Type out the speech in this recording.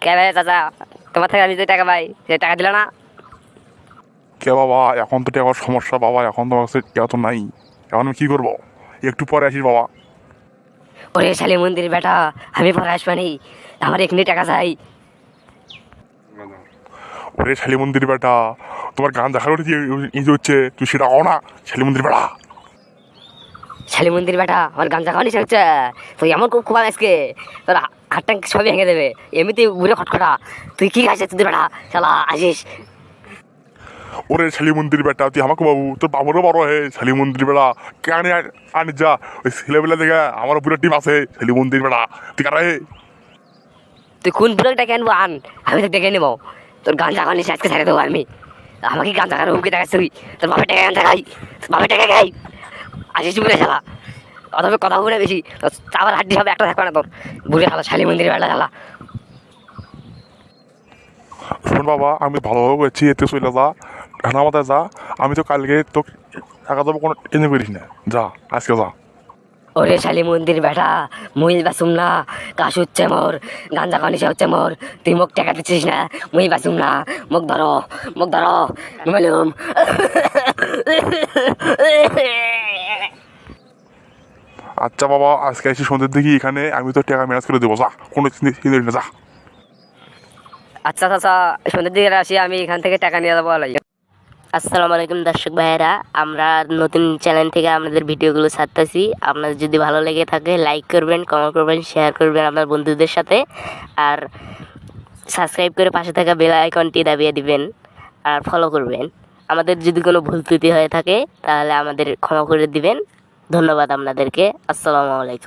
কে ভাই চাচা, তোমার থেকে আমি যে টাকা পাই সে টাকা দিল না? কে বাবা, এখন তো টাকার সমস্যা বাবা, এখন তো আমার কাছে টাকা তো নাই। এখন আমি কি করবো? একটু পরে আসিস বাবা। ওরে শালি মন্দির বেটা, আমি পরে আসবানি, আমার এখানে টাকা চাই। ওরে শালি মন্দির বেটা, তোমার গান দেখার উঠে এই যে হচ্ছে, তুই সেটা হও না শালি মন্দির বেটা। শালি মন্দির বেটা, আমার গাঞ্জা খাওয়ানি হচ্ছে, তুই এমন খুব খুব আজকে তোর হাতটা সবই ভেঙে দেবে, এমনিতে ঘুরে খটখটা। তুই কি খাইছিস তুই বেটা, শালা আসিস। ওরে শালি মন্দির বেটা, তুই আমাকে বাবু, তোর বাবুরও বড় হে শালি মন্দির বেটা। কেন আনি যা, ওই ছেলেবেলা দেখে আমার পুরো টিম আছে শালি মন্দির বেটা। তুই কারা হে? তুই কোন বুড়ো ডেকে আনবো আন, আমি তো ডেকে নেবো। তোর গাঞ্জা খাওয়ানি আজকে ছেড়ে দেবো আমি। আমাকে গাঞ্জা খাওয়ার হুমকি দেখাচ্ছ তুই? তোর বাপের টাকা গাঞ্জা খাই, তোর বাপের টাকা খাই। আসিস বুড়ে শালা, অথবা কথা বলে বেশি, চাবার হাড্ডি হবে একটা থাকবে না তোর। বুড়ে শালা শালি মন্দির বেটা শালা। শোন বাবা, আমি ভালোভাবে বলছি, এতে চলে যা, ঠান্ডা মাথায় যা। আমি তো কালকে তো টাকা দেবো, কোনো টেনে করিস না, যা আজকে যা। ওরে শালি মন্দির বেটা, মুই বাসুম না, কাশ হচ্ছে মোর, গাঞ্জা খাওয়ানি হচ্ছে মোর। তুই মুখ টাকা দিচ্ছিস না, মুই বাসুম না। মুখ ধরো, মুখ ধরো, নুমালুম। আচ্ছা বাবা, আজকে এসে সন্ধ্যের দিকে এখানে আমি তো টাকা ম্যানেজ করে দেবো, যা কোনো চিন্তা করিস না, যা। আচ্ছা চাচা, সন্ধ্যের দিকে আসি, আমি এখান থেকে টাকা নিয়ে যাবো। আসসালামু আলাইকুম দর্শক ভাইয়েরা, আমরা নতুন চ্যানেল থেকে আপনাদের ভিডিওগুলো ছাড়তেছি। আপনাদের যদি ভালো লেগে থাকে লাইক করবেন, কমেন্ট করবেন, শেয়ার করবেন আপনার বন্ধুদের সাথে, আর সাবস্ক্রাইব করে পাশে থাকা বেল আইকনটি দাবিয়ে দিবেন, আর ফলো করবেন। আমাদের যদি কোনো ভুল ত্রুটি হয়ে থাকে তাহলে আমাদের ক্ষমা করে দিবেন। ধন্যবাদ আপনাদেরকে। আসসালামু আলাইকুম।